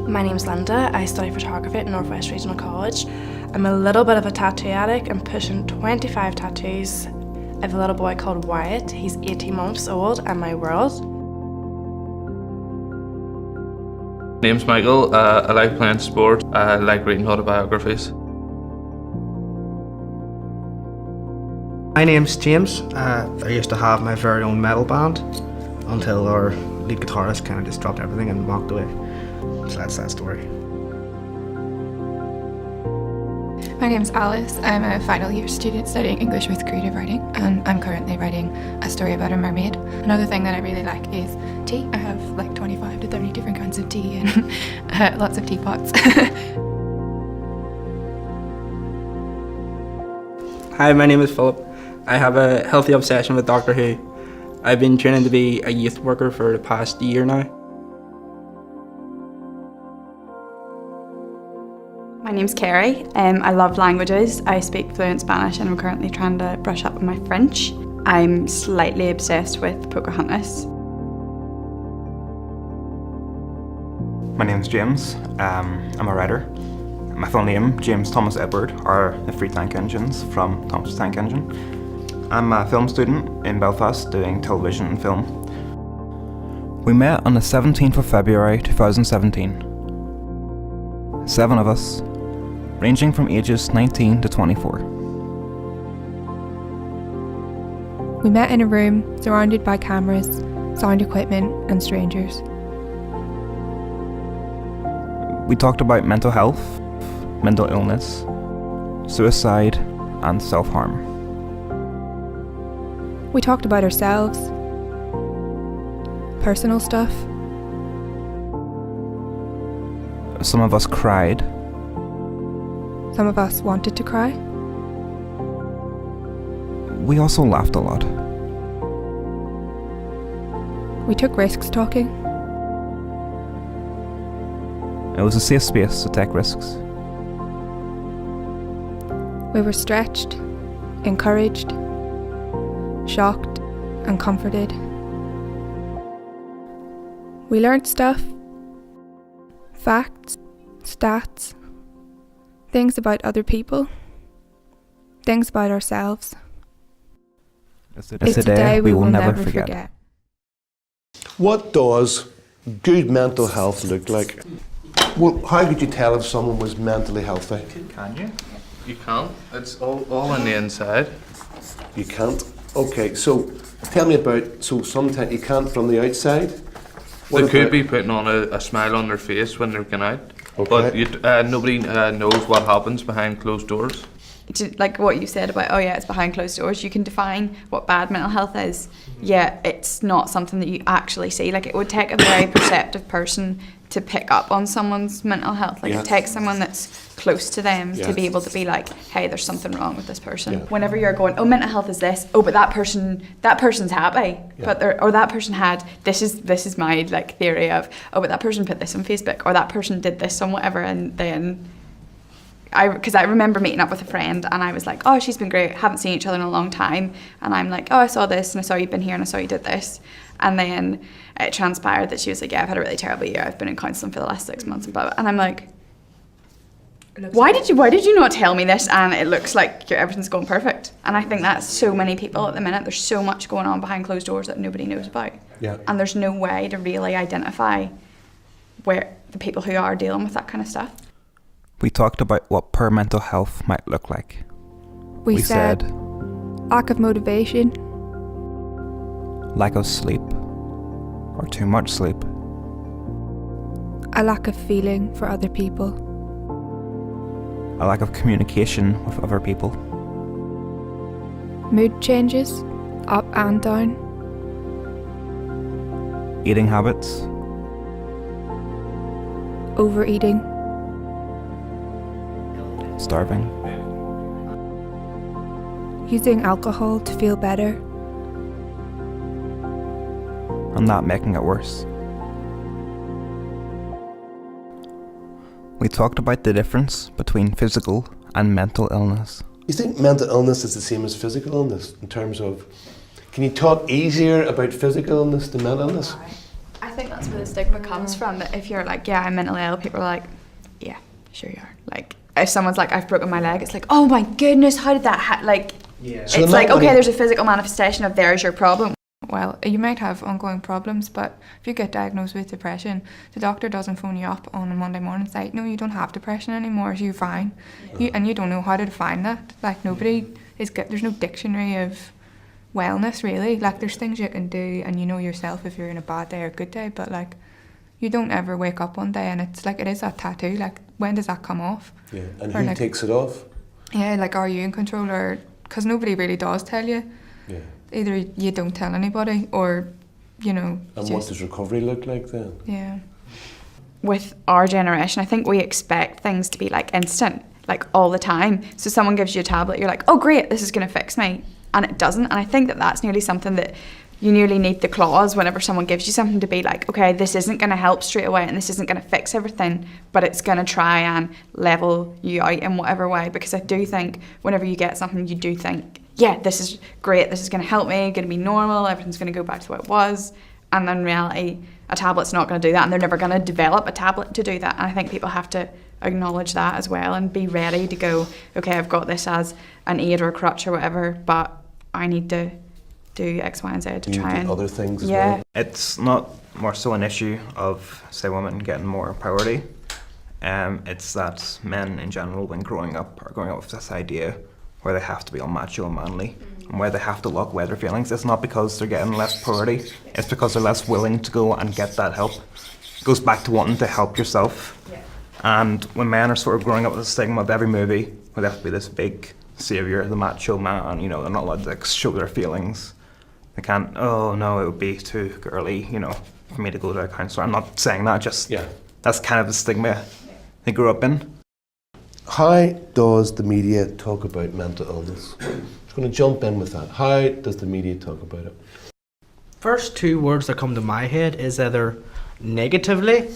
My name's Linda. I study photography at North West Regional College. I'm a little bit of a tattoo addict. I'm pushing 25 tattoos. I have a little boy called Wyatt. He's 18 months old and my world. Name's Michael. I like playing sport. I like reading autobiographies. My name's James. I used to have my very own metal band until our lead guitarist kind of just dropped everything and walked away. So that's that story. My name's Alice. I'm a final year student studying English with creative writing, and I'm currently writing a story about a mermaid. Another thing that I really like is tea. I have like 25 to 30 different kinds of tea and lots of teapots. Hi, my name is Philip. I have a healthy obsession with Doctor Who. I've been training to be a youth worker for the past year now. My name's Kerry. I love languages. I speak fluent Spanish and I'm currently trying to brush up on my French. I'm slightly obsessed with Pocahontas. My name's James. I'm a writer. My full name, James Thomas Edward, are the three tank engines from Thomas Tank Engine. I'm a film student in Belfast doing television and film. We met on the 17th of February 2017. 7 of us, ranging from ages 19 to 24. We met in a room surrounded by cameras, sound equipment, and strangers. We talked about mental health, mental illness, suicide, and self-harm. We talked about ourselves, personal stuff. Some of us cried. Some of us wanted to cry. We also laughed a lot. We took risks talking. It was a safe space to take risks. We were stretched, encouraged, shocked, and comforted. We learned stuff, facts, stats, things about other people, things about ourselves. It's a day we will never forget. What does good mental health look like? Well, how could you tell if someone was mentally healthy? Can you? You can't. It's all on the inside. You can't? Okay, so tell me about, so sometimes you can't from the outside? They could be putting on a smile on their face when they're going out. Okay. But nobody knows what happens behind closed doors. Like what you said about, oh yeah, it's behind closed doors, you can define what bad mental health is. Yeah, it's not something that you actually see. Like it would take a very perceptive person to pick up on someone's mental health. Like it takes someone that's close to them to be able to be like, hey, there's something wrong with this person. Whenever you're going, oh, mental health is this, oh, but that person's happy, but or that person had, this is my like theory of, oh, but that person put this on Facebook, or that person did this on whatever, and then because I remember meeting up with a friend and I was like, oh, she's been great, haven't seen each other in a long time, and I'm like, oh, I saw this and I saw you've been here and I saw you did this, and then it transpired that she was like, yeah, I've had a really terrible year, I've been in counselling for the last 6 months and blah, blah. And I'm like, why did you not tell me this? And it looks like everything's going perfect. And I think that's so many people at the minute. There's so much going on behind closed doors that nobody knows about. And there's no way to really identify where the people who are dealing with that kind of stuff. We talked about what poor mental health might look like. We said lack of motivation, lack of sleep, or too much sleep, a lack of feeling for other people, a lack of communication with other people, mood changes, up and down, eating habits, overeating, starving, using alcohol to feel better, and that making it worse. We talked about the difference between physical and mental illness. You think mental illness is the same as physical illness in terms of Can you talk easier about physical illness than mental illness? I think that's where the stigma comes from, that if you're like, yeah, I'm mentally ill, people are like, yeah, sure you are. Like, if someone's like, I've broken my leg, it's like, oh my goodness, how did that like, Yeah. So it's not like, many- okay, there's a physical manifestation of there's your problem. Well, you might have ongoing problems, but if you get diagnosed with depression, the doctor doesn't phone you up on a Monday morning and say, no, you don't have depression anymore, so you're fine. And you don't know how to define that. Like, there's no dictionary of wellness, really. Like, there's things you can do and you know yourself if you're in a bad day or a good day, but like, you don't ever wake up one day and it's like, it is that tattoo. Like, when does that come off? Yeah. And Or who like- takes it off? Yeah, like, are you in control? Or because nobody really does tell you. Yeah. Either you don't tell anybody or, you know, And what does recovery look like then? yeah. With our generation, I think we expect things to be like instant, like all the time. So someone gives you a tablet, you're like, oh great, this is going to fix me. And it doesn't. And I think that that's nearly something that you nearly need the clause whenever someone gives you something to be like, okay, this isn't going to help straight away and this isn't going to fix everything, but it's going to try and level you out in whatever way. Because I do think whenever you get something, you do think, yeah, this is great, this is going to help me, going to be normal, everything's going to go back to what it was. And then in reality, a tablet's not going to do that, and they're never going to develop a tablet to do that. And I think people have to acknowledge that as well and be ready to go, okay, I've got this as an aid or a crutch or whatever, but I need to do X, Y, and Z to You try do and other things as yeah. well? It's not more so an issue of, say, women getting more priority. It's that men in general, when growing up, are growing up with this idea where they have to be all macho and manly, and where they have to look away their feelings. It's not because they're getting less priority, it's because they're less willing to go and get that help. It goes back to wanting to help yourself. Yeah. And when men are sort of growing up with the stigma of every movie, where they have to be this big saviour, the macho man, you know, they're not allowed to like, show their feelings. They can't, oh no, it would be too girly, you know, for me to go to a counsellor. I'm not saying that, just Yeah. that's kind of the stigma they grew up in. How does the media talk about mental illness? I'm just going to jump in with that. How does the media talk about it? First two words that come to my head is either negatively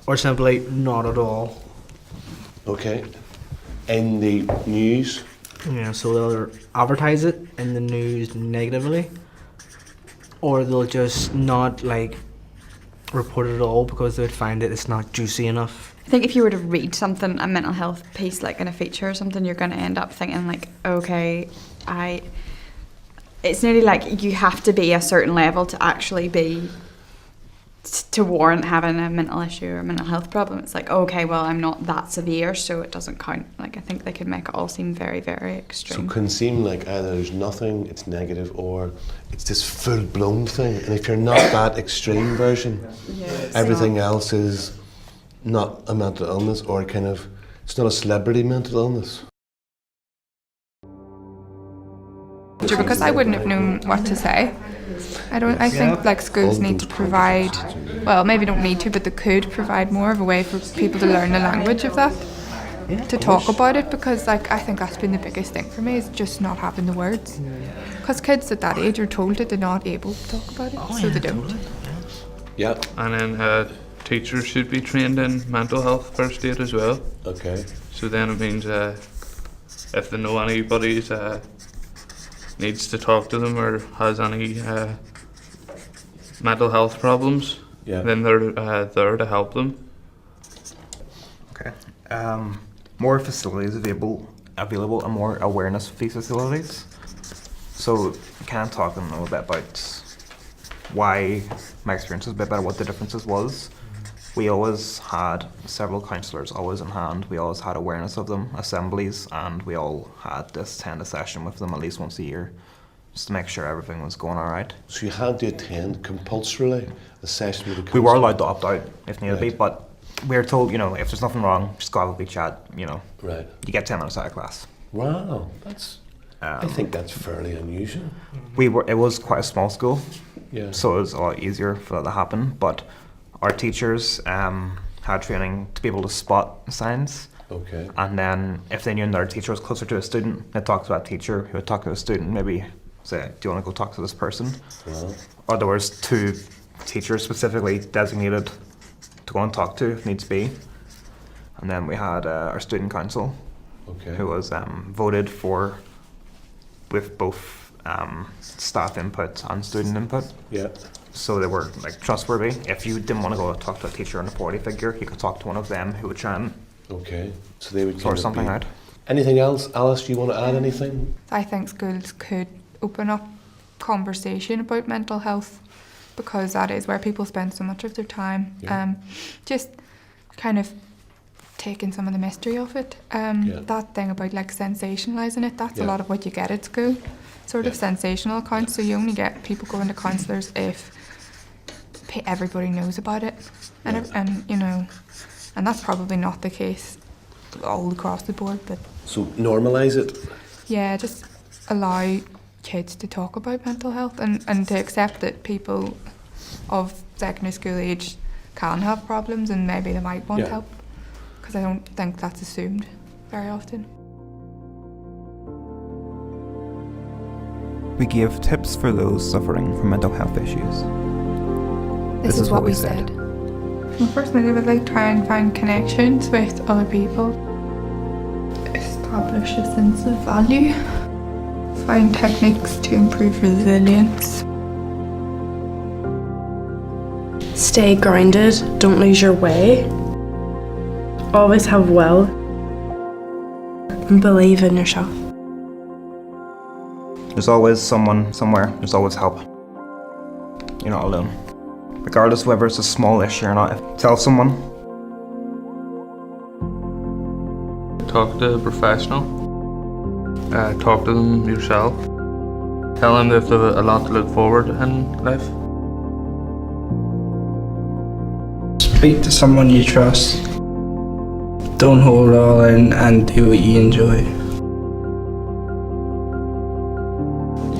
or simply not at all. Okay. In the news, Yeah, so they'll either advertise it in the news negatively, or they'll just not like report it at all because they would find it's not juicy enough. I think if you were to read something, a mental health piece like in a feature or something, you're going to end up thinking like, okay, it's nearly like you have to be a certain level to actually be, to warrant having a mental issue or a mental health problem. It's like, okay, well, I'm not that severe, so it doesn't count. Like, I think they could make it all seem very, very so extreme. it can seem like either there's nothing, it's negative, or it's this full-blown thing. And if you're not that extreme version, everything else is not a mental illness, or kind of, it's not a celebrity mental illness. Because I wouldn't have known what to say. I think like schools need to provide, well, maybe don't need to, but they could provide more of a way for people to learn the language of that, to talk about it, because like I think that's been the biggest thing for me, is just not having the words. Because kids at that age are told that they're not able to talk about it, so they don't. Yeah, And then teachers should be trained in mental health first aid as well. okay. So then it means if they know anybody's needs to talk to them or has any mental health problems, Yeah. then they're there to help them. Okay. More facilities available and more awareness of these facilities. So can I talk a little bit about why my experience was a bit better, what the differences was. We always had several counsellors always in hand. We always had awareness of them, assemblies, and we all had this attend a session with them at least once a year, just to make sure everything was going all right. So you had to attend compulsorily a session with a counsellor? We were allowed to opt out if needed be, Right. but we were told, you know, if there's nothing wrong, just go have a big chat, you know. Right. You get 10 minutes out of class. Wow, that's. I think that's fairly unusual. It was quite a small school, Yeah. so it was a lot easier for that to happen, but our teachers had training to be able to spot signs. Okay. And then if they knew another teacher was closer to a student, they'd talk to that teacher who would talk to a student, maybe say, do you want to go talk to this person? Wow. Or there was 2 teachers specifically designated to go and talk to if needs be. And then we had our student council, Okay. who was voted for with both staff input and student input. Yeah. So they were like trustworthy. If you didn't want to go talk to a teacher and authority figure, you could talk to one of them who would try and Okay. So they would sort kind of something be- out. Anything else, Alice? Do you want to add anything? I think schools could open up conversation about mental health because that is where people spend so much of their time. Yeah. Just kind of taking some of the mystery of it. Yeah. That thing about like sensationalising it, that's Yeah. a lot of what you get at school. Sort of Yeah. sensational accounts. So you only get people going to counsellors if everybody knows about it. And, Yeah. and you know, and that's probably not the case all across the board, but So normalise it. yeah, just allow kids to talk about mental health and to accept that people of secondary school age can have problems and maybe they might want Yeah. help, because I don't think that's assumed very often. We give tips for those suffering from mental health issues. This is what we said. Well, personally, I would like to try and find connections with other people, establish a sense of value, find techniques to improve resilience. Stay grounded, don't lose your way. Always have will. And believe in yourself. There's always someone somewhere. There's always help. You're not alone. Regardless of whether it's a small issue or not, tell someone. Talk to a professional. Talk to them yourself. Tell them they've a lot to look forward to in life. Speak to someone you trust. Don't hold it all in and do what you enjoy.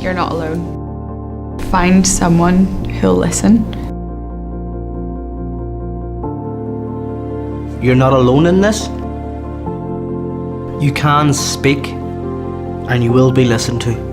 You're not alone. Find someone who'll listen. You're not alone in this. You can speak and you will be listened to.